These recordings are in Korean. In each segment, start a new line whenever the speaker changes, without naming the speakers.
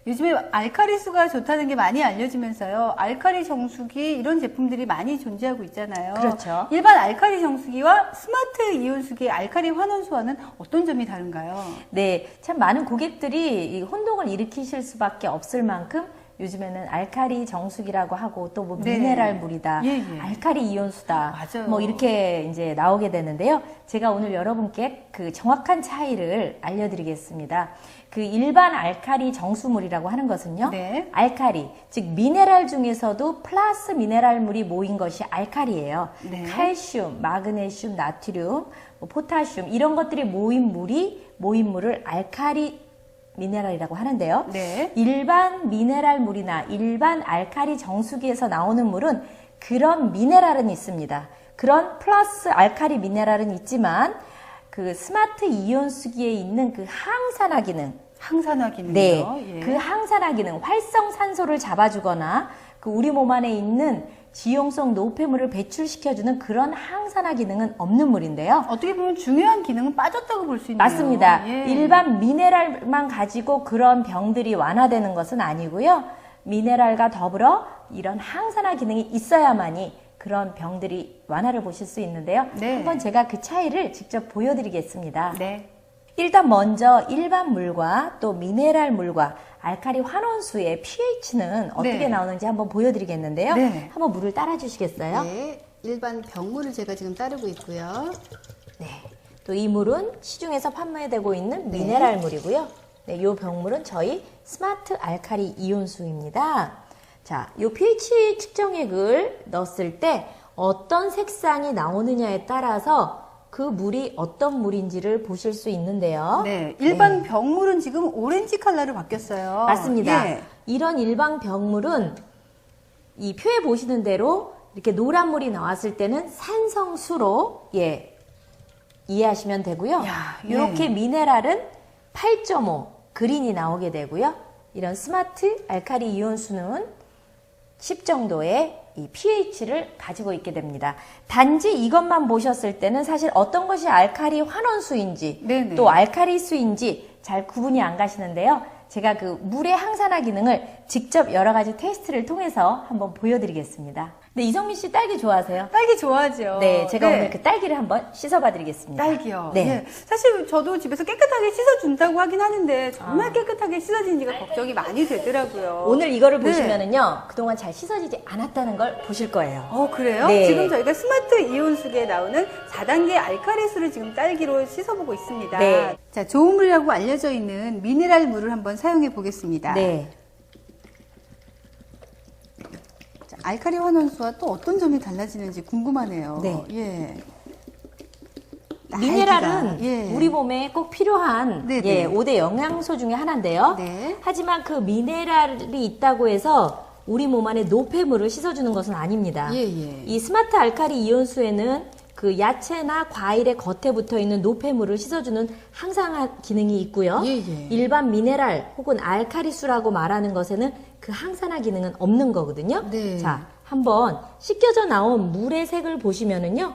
요즘에 알카리수가 좋다는 게 많이 알려지면서요. 알카리 정수기 이런 제품들이 많이 존재하고 있잖아요.
그렇죠.
일반 알카리 정수기와 스마트 이온수기의 알카리 환원수와는 어떤 점이 다른가요?
네, 참 많은 고객들이 이 혼동을 일으키실 수밖에 없을 만큼 요즘에는 알카리 정수기라고 하고 또 뭐
네.
미네랄 물이다,
예, 예.
알카리 이온수다,
맞아요.
뭐 이렇게 이제 나오게 되는데요. 제가 오늘 여러분께 그 정확한 차이를 알려드리겠습니다. 그 일반 알카리 정수물이라고 하는 것은요,
네.
알카리, 즉 미네랄 중에서도 플러스 미네랄 물이 모인 것이 알카리예요.
네.
칼슘, 마그네슘, 나트륨, 뭐 포타슘 이런 것들이 모인 물을 알카리 미네랄이라고 하는데요.
네.
일반 미네랄 물이나 일반 알카리 정수기에서 나오는 물은 그런 미네랄은 있습니다. 그런 플러스 알카리 미네랄은 있지만 그 스마트 이온수기에 있는 그 항산화 기능,
항산화 기능이요.
네,
예.
그 항산화 기능, 활성산소를 잡아주거나 그 우리 몸 안에 있는 지용성 노폐물을 배출시켜주는 그런 항산화 기능은 없는 물인데요.
어떻게 보면 중요한 기능은 빠졌다고 볼 수 있네요.
맞습니다.
예.
일반 미네랄만 가지고 그런 병들이 완화되는 것은 아니고요. 미네랄과 더불어 이런 항산화 기능이 있어야만이 그런 병들이 완화를 보실 수 있는데요.
네.
한번 제가 그 차이를 직접 보여드리겠습니다.
네.
일단 먼저 일반 물과 또 미네랄 물과 알카리 환원수의 pH는 어떻게
네.
나오는지 한번 보여드리겠는데요.
네.
한번 물을 따라 주시겠어요?
네, 일반 병물을 제가 지금 따르고 있고요.
네. 또 이 물은 시중에서 판매되고 있는 미네랄 물이고요. 네, 이 병물은 저희 스마트 알카리 이온수입니다. 자, 이 pH 측정액을 넣었을 때 어떤 색상이 나오느냐에 따라서 그 물이 어떤 물인지를 보실 수 있는데요.
네. 일반 병물은 지금 오렌지 컬러로 바뀌었어요.
맞습니다.
예.
이런 일반 병물은 이 표에 보시는 대로 이렇게 노란 물이 나왔을 때는 산성수로 이해하시면 되고요.
야, 예.
이렇게 미네랄은 8.5 그린이 나오게 되고요. 이런 스마트 알카리 이온수는 10 정도의 이 pH를 가지고 있게 됩니다. 단지 이것만 보셨을 때는 사실 어떤 것이 알카리 환원수인지
네네.
또 알카리수인지 잘 구분이 안 가시는데요. 제가 그 물의 항산화 기능을 직접 여러 가지 테스트를 통해서 한번 보여드리겠습니다. 네, 이성민 씨 딸기 좋아하세요?
딸기 좋아하죠.
네, 제가
네.
오늘 그 딸기를 한번 씻어봐 드리겠습니다.
딸기요.
네.
예. 사실 저도 집에서 깨끗하게 씻어준다고 하긴 하는데 정말 깨끗하게 씻어지는지가 걱정이 많이 되더라고요.
오늘 이거를
네.
보시면은요, 그동안 잘 씻어지지 않았다는 걸 보실 거예요.
그래요?
네.
지금 저희가 스마트 이온수기에 나오는 4단계 알카리수를 지금 딸기로 씻어보고 있습니다.
네.
자, 좋은 물이라고 알려져 있는 미네랄 물을 한번 사용해 보겠습니다.
네.
자, 알카리 환원수와 또 어떤 점이 달라지는지 궁금하네요.
네.
예.
미네랄은
예.
우리 몸에 꼭 필요한
네네.
5대 영양소 중에 하나인데요.
네.
하지만 그 미네랄이 있다고 해서 우리 몸 안에 노폐물을 씻어주는 것은 아닙니다.
예, 예.
이 스마트 알카리 이온수에는 그 야채나 과일의 겉에 붙어 있는 노폐물을 씻어주는 항산화 기능이 있고요.
예, 예.
일반 미네랄 혹은 알카리수라고 말하는 것에는 그 항산화 기능은 없는 거거든요.
네.
자, 한번 씻겨져 나온 물의 색을 보시면은요.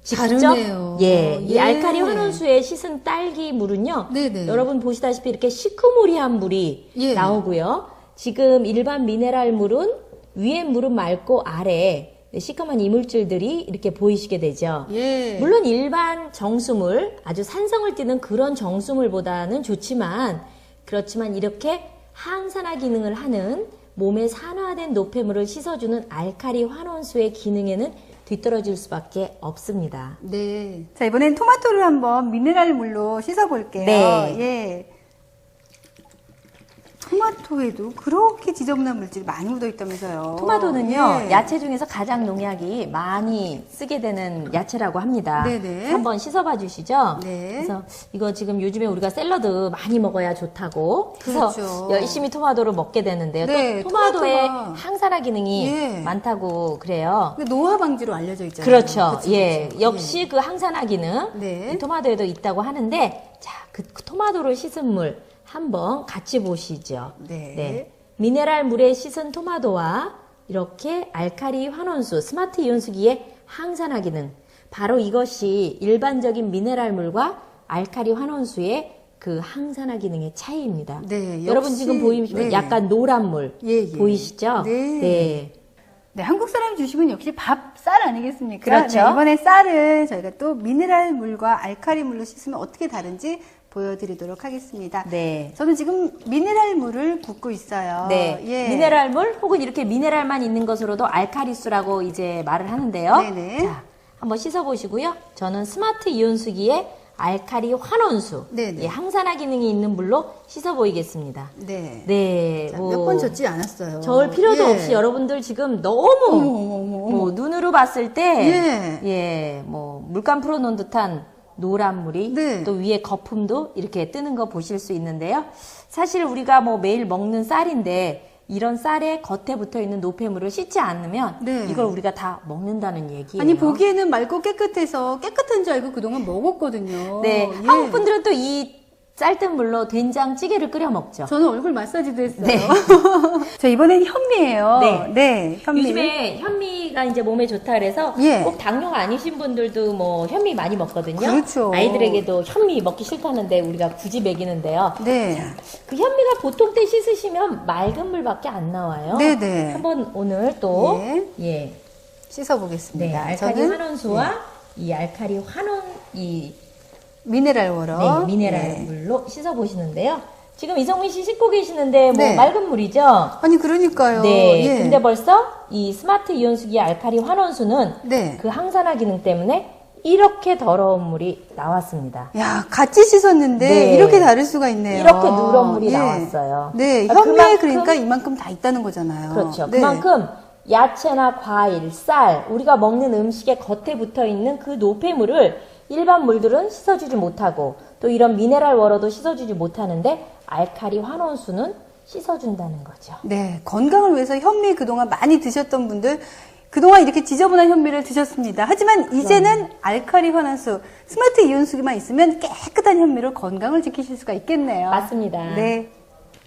직접
다르네요.
이
예.
알카리 환원수에 씻은 딸기 물은요.
네네.
여러분 보시다시피 이렇게 시커모리한 물이
예.
나오고요. 지금 일반 미네랄 물은 위에 물은 맑고 아래 시커먼 이물질들이 이렇게 보이시게 되죠.
예.
물론 일반 정수물, 아주 산성을 띠는 그런 정수물보다는 좋지만 그렇지만 이렇게 항산화 기능을 하는 몸에 산화된 노폐물을 씻어주는 알카리 환원수의 기능에는 뒤떨어질 수밖에 없습니다.
네.
자, 이번엔 토마토를 한번 미네랄 물로 씻어볼게요.
네.
예. 토마토에도 그렇게 지저분한 물질이 많이 묻어있다면서요.
토마토는요,
예.
야채 중에서 가장 농약이 많이 쓰게 되는 야채라고 합니다.
네네.
한번 씻어봐 주시죠.
네.
그래서 이거 지금 요즘에 우리가 샐러드 많이 먹어야 좋다고. 그래서
그렇죠.
열심히 토마토를 먹게 되는데요.
네,
또 토마토에
토마토가-
항산화 기능이
예.
많다고 그래요.
근데 노화 방지로 알려져 있잖아요.
그렇죠.
그쵸,
예.
그쵸.
역시 그 항산화 기능
네.
이 토마토에도 있다고 하는데, 자, 그 토마토를 씻은 물 한번 같이 보시죠.
네.
미네랄 물에 씻은 토마토와 이렇게 알카리 환원수, 스마트 이온수기의 항산화 기능, 바로 이것이 일반적인 미네랄 물과 알카리 환원수의 그 항산화 기능의 차이입니다.
네,
여러분
역시,
지금 보이시면
네.
약간 노란 물
예.
보이시죠?
네.
네, 한국 사람 주식은 역시 밥, 쌀 아니겠습니까?
그렇죠.
네, 이번에 쌀을 저희가 또 미네랄 물과 알칼리 물로 씻으면 어떻게 다른지 보여드리도록 하겠습니다.
네.
저는 지금 미네랄 물을 붓고 있어요.
네.
예.
미네랄물 혹은 이렇게 미네랄만 있는 것으로도 알카리수라고 이제 말을 하는데요.
네네.
자, 한번 씻어보시고요. 저는 스마트 이온수기에 알카리 환원수,
네네.
예, 항산화 기능이 있는 물로 씻어 보이겠습니다.
네.
네. 뭐
몇 번 젓지 않았어요.
저을 필요도
예.
없이 여러분들 지금 너무 뭐 눈으로 봤을 때, 뭐 물감 풀어놓은 듯한 노란 물이
네.
또 위에 거품도 이렇게 뜨는 거 보실 수 있는데요. 사실 우리가 뭐 매일 먹는 쌀인데 이런 쌀에 겉에 붙어 있는 노폐물을 씻지 않으면
네.
이걸 우리가 다 먹는다는 얘기예요.
아니, 보기에는 맑고 깨끗해서 깨끗한 줄 알고 그동안 먹었거든요.
네,
예.
한국 분들은 또 이 쌀뜨물 물로 된장찌개를 끓여 먹죠.
저는 얼굴 마사지도 했어요.
네.
자, 이번엔 현미예요.
네.
네, 현미.
요즘에 현미가 이제 몸에 좋다 그래서
예.
꼭 당뇨가 아니신 분들도 뭐 현미 많이 먹거든요.
그렇죠.
아이들에게도 현미 먹기 싫다는데 우리가 굳이 먹이는데요.
네.
그 현미가 보통 때 씻으시면 맑은 물밖에 안 나와요.
네네.
한번 오늘 또 예,
씻어보겠습니다.
알카리
저는
환원수와 이 알카리 환원 이
미네랄 워러.
미네랄
네.
물로 씻어 보시는데요. 지금 이성민 씨 씻고 계시는데 뭐
네.
맑은 물이죠?
아니, 그러니까요.
네.
예.
근데 벌써 이 스마트 이온수기 알카리 환원수는
네.
그 항산화 기능 때문에 이렇게 더러운 물이 나왔습니다.
야, 같이 씻었는데
네.
이렇게 다를 수가 있네요.
이렇게 누런 물이
예.
나왔어요.
네,
그러니까
현미에
그만큼-
그러니까 이만큼 다 있다는 거잖아요.
그렇죠.
네.
그만큼 야채나 과일, 쌀, 우리가 먹는 음식의 겉에 붙어 있는 그 노폐물을 일반 물들은 씻어주지 못하고 또 이런 미네랄 워러도 씻어주지 못하는데 알카리 환원수는 씻어준다는 거죠.
네, 건강을 위해서 현미 그동안 많이 드셨던 분들 그동안 이렇게 지저분한 현미를 드셨습니다. 하지만 이제는 알칼리 환원수, 스마트 이온수기만 있으면 깨끗한 현미로 건강을 지키실 수가 있겠네요.
맞습니다.
네.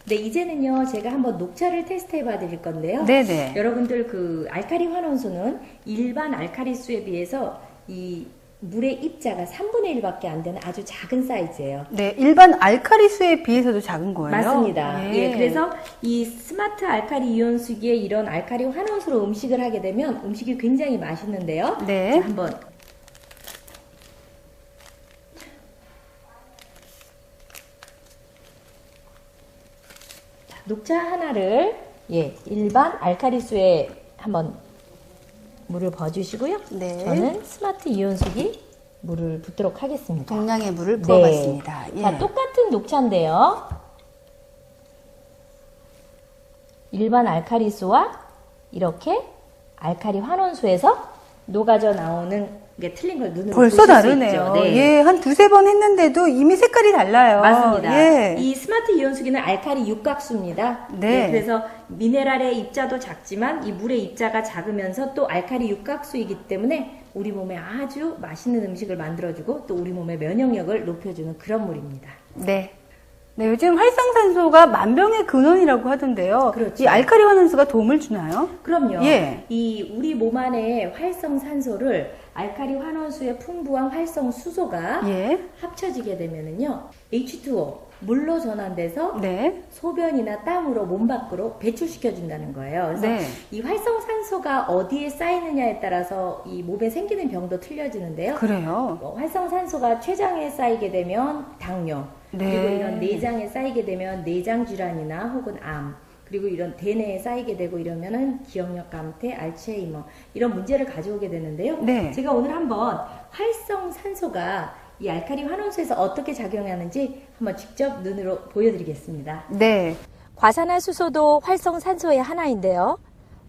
네, 이제는요, 제가 한번 녹차를 테스트 해봐 드릴 건데요.
네네.
여러분들 그 알카리 환원수는 일반 알카리수에 비해서 이 물의 입자가 3분의 1밖에 안 되는 아주 작은 사이즈예요.
네, 일반 알칼리수에 비해서도 작은 거예요.
맞습니다.
예.
예, 그래서 이 스마트 알카리 이온수기에 이런 알카리 환원수로 음식을 하게 되면 음식이 굉장히 맛있는데요.
네.
자, 한번. 자, 녹차 하나를 일반 알카리수에 한번 물을 부어주시고요.
네.
저는 스마트 이온수기 물을 붓도록 하겠습니다.
동량의 물을 부어봤습니다.
네. 자, 똑같은 녹차인데요. 일반 알카리수와 이렇게 알카리 환원수에서 녹아져 나오는 게 틀린 걸 눈으로
벌써
보실 수
다르네요.
있죠. 네.
예, 한 두세 번 했는데도 이미 색깔이 달라요.
맞습니다.
예.
이 스마트 이온수기는 알카리 육각수입니다.
네.
그래서 미네랄의 입자도 작지만 이 물의 입자가 작으면서 또 알카리 육각수이기 때문에 우리 몸에 아주 맛있는 음식을 만들어주고 또 우리 몸의 면역력을 높여주는 그런 물입니다.
네. 네, 요즘 활성산소가 만병의 근원이라고 하던데요.
그렇죠.
이 알칼리 환원수가 도움을 주나요?
그럼요.
예.
이 우리 몸 안에 활성산소를 알카리 환원수의 풍부한 활성수소가
예.
합쳐지게 되면은요, H2O 물로 전환돼서
네.
소변이나 땀으로 몸 밖으로 배출시켜준다는 거예요. 그래서
네.
이 활성산소가 어디에 쌓이느냐에 따라서 이 몸에 생기는 병도 틀려지는데요.
그래요.
활성산소가 췌장에 쌓이게 되면 당뇨,
네.
그리고 이런 내장에 쌓이게 되면 내장 질환이나 혹은 암, 그리고 이런 대뇌에 쌓이게 되고 이러면은 기억력 감퇴, 알츠하이머 이런 문제를 가져오게 되는데요.
네.
제가 오늘 한번 활성산소가 이 알카리 환원수에서 어떻게 작용하는지 한번 직접 눈으로 보여드리겠습니다.
네.
과산화수소도 활성산소의 하나인데요.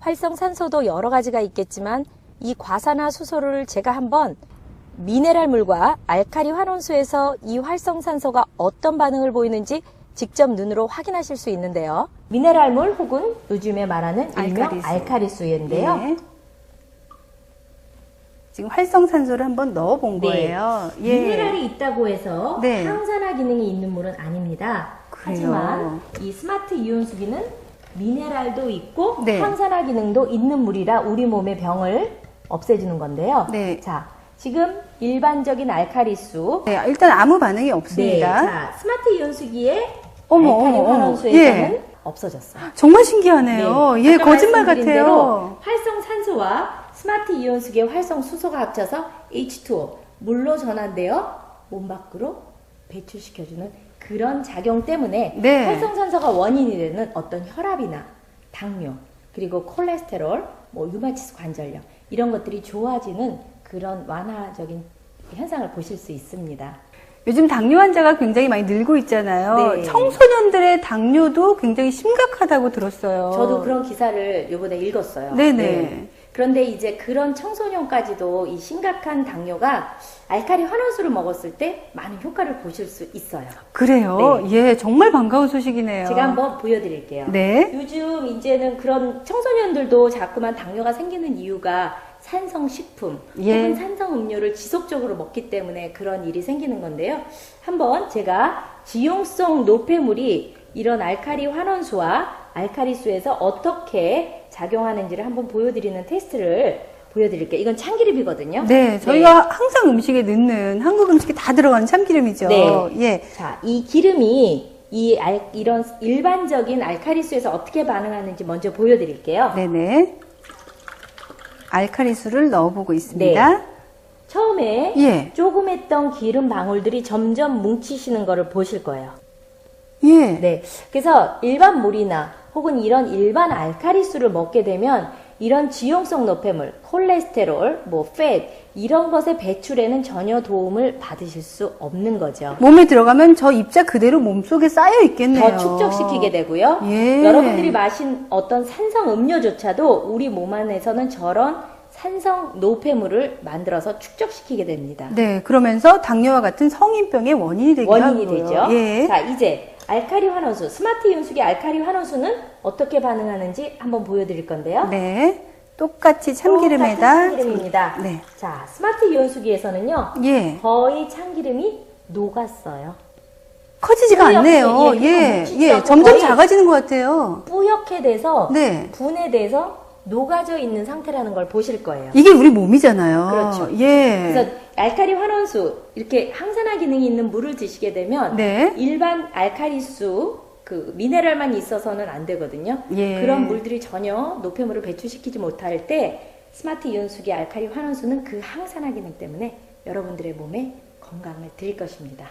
활성산소도 여러 가지가 있겠지만 이 과산화수소를 제가 한번 미네랄물과 알카리 환원수에서 이 활성산소가 어떤 반응을 보이는지 직접 눈으로 확인하실 수 있는데요. 미네랄물 혹은 요즘에 말하는 일명
알카리수.
알카리수인데요.
예. 지금 활성산소를 한번 넣어본 거예요. 예.
미네랄이 있다고 해서
네.
항산화 기능이 있는 물은 아닙니다.
그래요.
하지만 이 스마트 이온수기는 미네랄도 있고
네.
항산화 기능도 있는 물이라 우리 몸의 병을 없애주는 건데요.
네.
자, 지금 일반적인 알카리수.
네, 일단 아무 반응이
네,
없습니다.
자, 스마트 이온수기의
어머,
알카리
어머, 어머.
환원수에서는
예.
없어졌어요.
정말 신기하네요. 예,
아까
거짓말
말씀드린
같아요.
대로 활성 산소와 스마트 이온수기의 활성 수소가 합쳐서 H2O 물로 전환되어 몸 밖으로 배출시켜주는 그런 작용 때문에
네.
활성 산소가 원인이 되는 어떤 혈압이나 당뇨 그리고 콜레스테롤, 뭐 류마티스 관절염 이런 것들이 좋아지는 그런 완화적인 현상을 보실 수 있습니다.
요즘 당뇨 환자가 굉장히 많이 늘고 있잖아요.
네.
청소년들의 당뇨도 굉장히 심각하다고 들었어요.
저도 그런 기사를 요번에 읽었어요.
네네.
네. 그런데 이제 그런 청소년까지도 이 심각한 당뇨가 알카리 환원수를 먹었을 때 많은 효과를 보실 수 있어요.
그래요? 예, 정말 반가운 소식이네요.
제가 한번 보여드릴게요.
네.
요즘 이제는 그런 청소년들도 자꾸만 당뇨가 생기는 이유가 산성식품
예.
혹은 산성음료를 지속적으로 먹기 때문에 그런 일이 생기는 건데요. 한번 제가 지용성 노폐물이 이런 알카리 환원수와 알카리수에서 어떻게 작용하는지를 한번 보여드리는 테스트를 보여드릴게요. 이건 참기름이거든요.
네, 저희가 항상 음식에 넣는 한국 음식에 다 들어가는 참기름이죠.
네.
예.
자, 이 기름이 이런 일반적인 알카리수에서 어떻게 반응하는지 먼저 보여드릴게요.
네네. 알카리수를 넣어보고 있습니다.
네. 처음에
예.
조그맸던 기름 방울들이 점점 뭉치시는 거를 보실 거예요.
예.
네. 그래서 일반 물이나 혹은 이런 일반 알카리수를 먹게 되면 이런 지용성 노폐물, 콜레스테롤, 팻 이런 것의 배출에는 전혀 도움을 받으실 수 없는 거죠.
몸에 들어가면 저 입자 그대로 몸속에 쌓여 있겠네요.
더 축적시키게 되고요.
예.
여러분들이 마신 어떤 산성 음료조차도 우리 몸 안에서는 저런 산성 노폐물을 만들어서 축적시키게 됩니다.
네, 그러면서 당뇨와 같은 성인병의 원인이 되기도
원인이
하고요.
되죠.
예.
자, 이제 알카리 환원수, 스마트 이온수기 알카리 환원수는 어떻게 반응하는지 한번 보여드릴 건데요.
네. 똑같이 참기름에다.
똑같은 참기름입니다.
네.
자, 스마트 이온수기에서는요.
예.
거의 참기름이 녹았어요.
커지지가
뿌옇게,
않네요.
예,
예.
뭉치지
예.
않고
점점
거의
작아지는 것 같아요.
뿌옇게 돼서
네.
분해돼서 녹아져 있는 상태라는 걸 보실 거예요.
이게 우리 몸이잖아요.
그렇죠.
예.
그래서 알카리 환원수 이렇게 항산화 기능이 있는 물을 드시게 되면
네.
일반 알카리수 그 미네랄만 있어서는 안 되거든요.
예.
그런 물들이 전혀 노폐물을 배출시키지 못할 때 스마트 이온수기 알카리 환원수는 그 항산화 기능 때문에 여러분들의 몸에 건강을 드릴 것입니다.